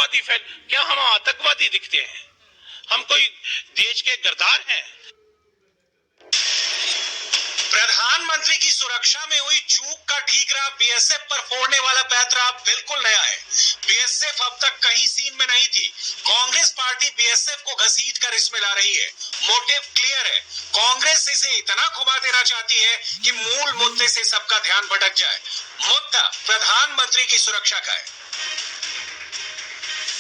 आतंकवादी क्या हम आतंकवादी दिखते हैं? हम कोई देश के गद्दार हैं? प्रधानमंत्री की सुरक्षा में हुई चूक का ठीकरा बीएसएफ पर फोड़ने वाला पैंतरा बिल्कुल नया है। बीएसएफ अब तक कहीं सीन में नहीं थी। कांग्रेस पार्टी बीएसएफ को घसीट कर इसमें ला रही है। मोटिव क्लियर है। कांग्रेस इसे इतना घुमा देना चाहती है कि मूल मुद्दे से सबका ध्यान भटक जाए। मुद्दा प्रधानमंत्री की सुरक्षा का है।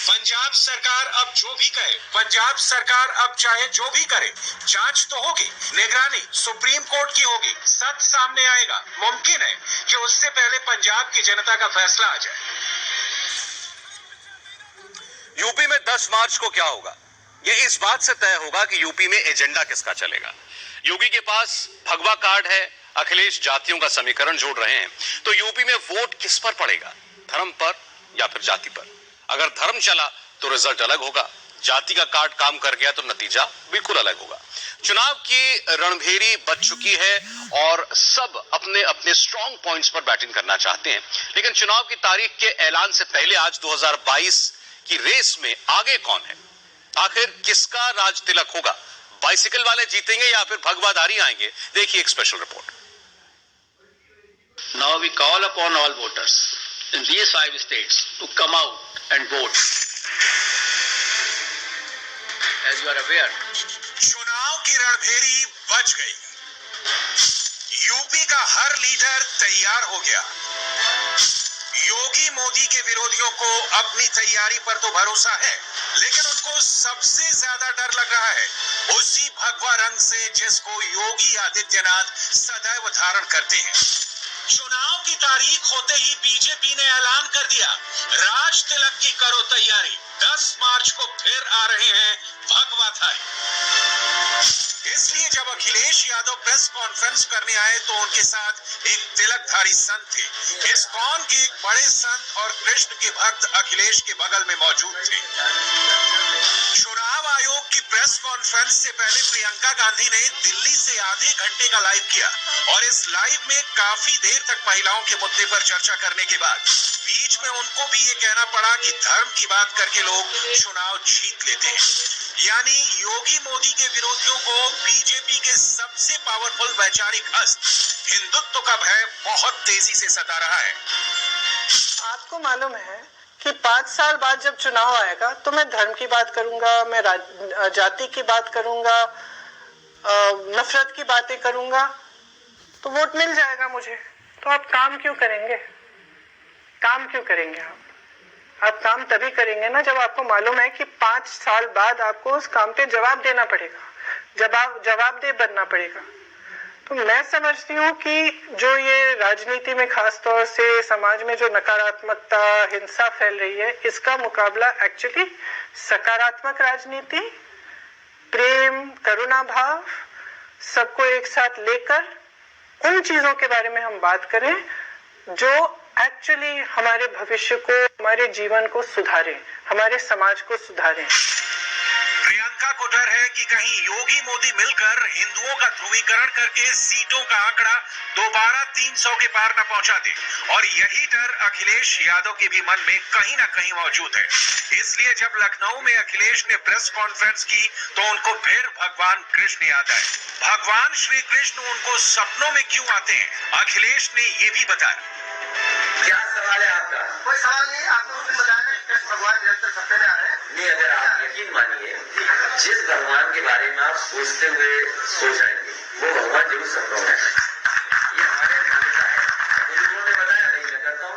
पंजाब सरकार अब जो भी कहे, पंजाब सरकार अब चाहे जो भी करे, जांच तो होगी, निगरानी सुप्रीम कोर्ट की होगी, सच सामने आएगा। मुमकिन है कि उससे पहले पंजाब की जनता का फैसला आ जाए। यूपी में 10 मार्च को क्या होगा, यह इस बात से तय होगा कि यूपी में एजेंडा किसका चलेगा। योगी के पास भगवा कार्ड है, अखिलेश जातियों का समीकरण जोड़ रहे हैं, तो यूपी में वोट किस पर पड़ेगा, धर्म पर या फिर जाति पर? अगर धर्म चला तो रिजल्ट अलग होगा, जाति का कार्ड काम कर गया तो नतीजा बिल्कुल अलग होगा। चुनाव की रणभेरी बच चुकी है और सब अपने अपने स्ट्रॉन्ग पॉइंट्स पर बैटिंग करना चाहते हैं, लेकिन चुनाव की तारीख के ऐलान से पहले आज 2022 की रेस में आगे कौन है, आखिर किसका राज तिलक होगा? बाइसिकल वाले जीतेंगे या फिर भगवाधारी आएंगे? देखिए एक special report. Now we call upon all voters in these 5 states to come out and vote. As you are aware, चुनाव की रणभेरी बच गई। यूपी का हर लीडर तैयार हो गया। योगी मोदी के विरोधियों को अपनी तैयारी पर तो भरोसा है, लेकिन उनको सबसे ज्यादा डर लग रहा है उसी भगवा रंग से जिसको योगी आदित्यनाथ सदैव धारण करते हैं। चुनाव की तारीख होते ही बीजेपी ने ऐलान कर दिया, राज तिलक की करो तैयारी, 10 मार्च को फिर आ रहे हैं भगवाधारी। इसलिए जब अखिलेश यादव प्रेस कॉन्फ्रेंस करने आए तो उनके साथ एक तिलकधारी संत थे। इस्कॉन के एक बड़े संत और कृष्ण के भक्त अखिलेश के बगल में मौजूद थे। चुनाव आयोग की प्रेस कॉन्फ्रेंस से पहले प्रियंका गांधी ने दिल्ली से आधे घंटे का लाइव किया और इस लाइव में काफी देर तक महिलाओं के मुद्दे पर चर्चा करने के बाद बीच में उनको भी ये कहना पड़ा कि धर्म की बात करके लोग चुनाव जीत लेते हैं। यानी योगी मोदी के विरोधियों को बीजेपी के सबसे पावरफुल वैचारिक हस्त हिंदुत्व का भय बहुत तेजी से सता रहा है। आपको मालूम है कि 5 साल बाद जब चुनाव आएगा तो मैं धर्म की बात करूंगा, मैं जाति की बात करूंगा, नफरत की बातें करूंगा, तो वोट मिल जाएगा मुझे। तो आप काम क्यों करेंगे? काम क्यों करेंगे आप काम तभी करेंगे ना जब आपको मालूम है कि 5 साल बाद आपको उस काम पे जवाब देना पड़ेगा, जवाबदेह बनना पड़ेगा। तो मैं समझती हूँ कि जो ये राजनीति में खास तौर से समाज में जो नकारात्मकता, हिंसा फैल रही है, इसका मुकाबला एक्चुअली सकारात्मक राजनीति, प्रेम, करुणा भाव, सबको एक साथ लेकर उन चीजों के बारे में हम बात करें जो एक्चुअली हमारे भविष्य को, हमारे जीवन को सुधारे, हमारे समाज को सुधारे। प्रियंका को डर है कि कहीं योगी मोदी मिलकर हिंदुओं का ध्रुवीकरण करके सीटों का आंकड़ा दोबारा 300 के पार न पहुंचा दे, और यही डर अखिलेश यादव के भी मन में कहीं ना कहीं मौजूद है। इसलिए जब लखनऊ में अखिलेश ने प्रेस कॉन्फ्रेंस की तो उनको फिर भगवान कृष्ण याद आए। भगवान श्री कृष्ण उनको सपनों में क्यों आते हैं, अखिलेश ने ये भी बताया। क्या सवाल है आपका? कोई सवाल नहीं, आपने बताया कृष्ण भगवान निरंतर सत्य में आ रहे हैं। नहीं, अगर आप यकीन मानिए, जिस भगवान के बारे में आप सोचते हुए सो जाएंगे वो भगवान जरूर सपनों में है। ये हमारे मान्यता है, बुजुर्गों ने बताया, नहीं मैं करता हूँ।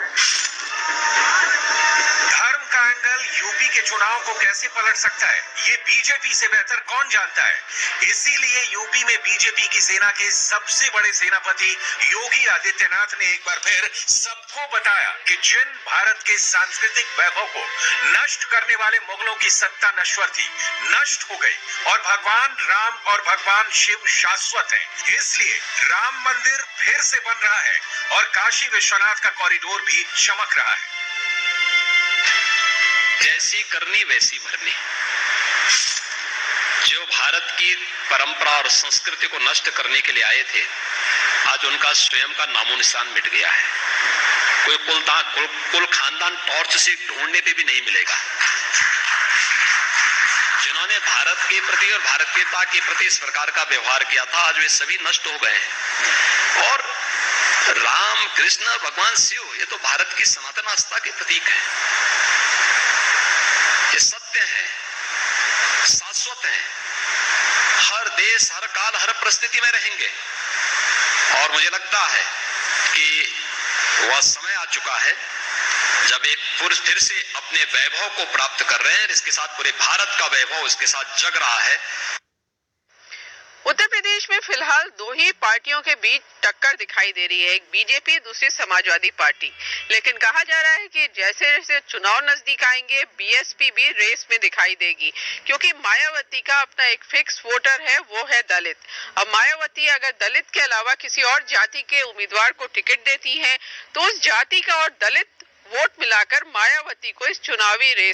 धर्म का एंगल यूपी के चुनाव को कैसे पलट सकता है, ये बीजेपी से बेहतर कौन जानता है। इसीलिए यूपी में बीजेपी की सेना के सबसे बड़े सेनापति योगी आदित्यनाथ ने एक बार फिर सबको बताया कि जिन भारत के सांस्कृतिक वैभव को नष्ट करने वाले मुगलों की सत्ता नश्वर थी, नष्ट हो गई, और भगवान राम और भगवान शिव शाश्वत हैं। इसलिए राम मंदिर फिर से बन रहा है और काशी विश्वनाथ का कॉरिडोर भी चमक रहा है। जैसी करनी वैसी भरनी। जो भारत की परंपरा और संस्कृति को नष्ट करने के लिए आए थे, आज उनका स्वयं का नामो निशान मिट गया है। कोई कुल खानदान टॉर्च से ढूंढने पे भी नहीं मिलेगा। जिन्होंने भारत के प्रति और भारतीयता के प्रति इस प्रकार का व्यवहार किया था, आज वे सभी नष्ट हो गए हैं। और राम, कृष्ण, भगवान शिव, ये तो भारत की सनातन आस्था के प्रतीक है। ये सत्य है, शाश्वत है, हर देश, हर काल, हर परिस्थिति में रहेंगे। और मुझे लगता है कि वह समय आ चुका है जब एक पुरुष फिर से अपने वैभव को प्राप्त कर रहे हैं। इसके साथ पूरे भारत का वैभव इसके साथ जग रहा है। उत्तर प्रदेश में फिलहाल दो ही पार्टियों के बीच टक्कर दिखाई दे रही है, एक बीजेपी, दूसरी समाजवादी पार्टी। लेकिन कहा जा रहा है कि जैसे जैसे चुनाव नजदीक आएंगे, बीएसपी भी रेस में दिखाई देगी, क्योंकि मायावती का अपना एक फिक्स वोटर है, वो है दलित। अब मायावती अगर दलित के अलावा किसी और जाति के उम्मीदवार को टिकट देती है, तो उस जाति का और दलित वोट मिलाकर मायावती को इस चुनावी रेस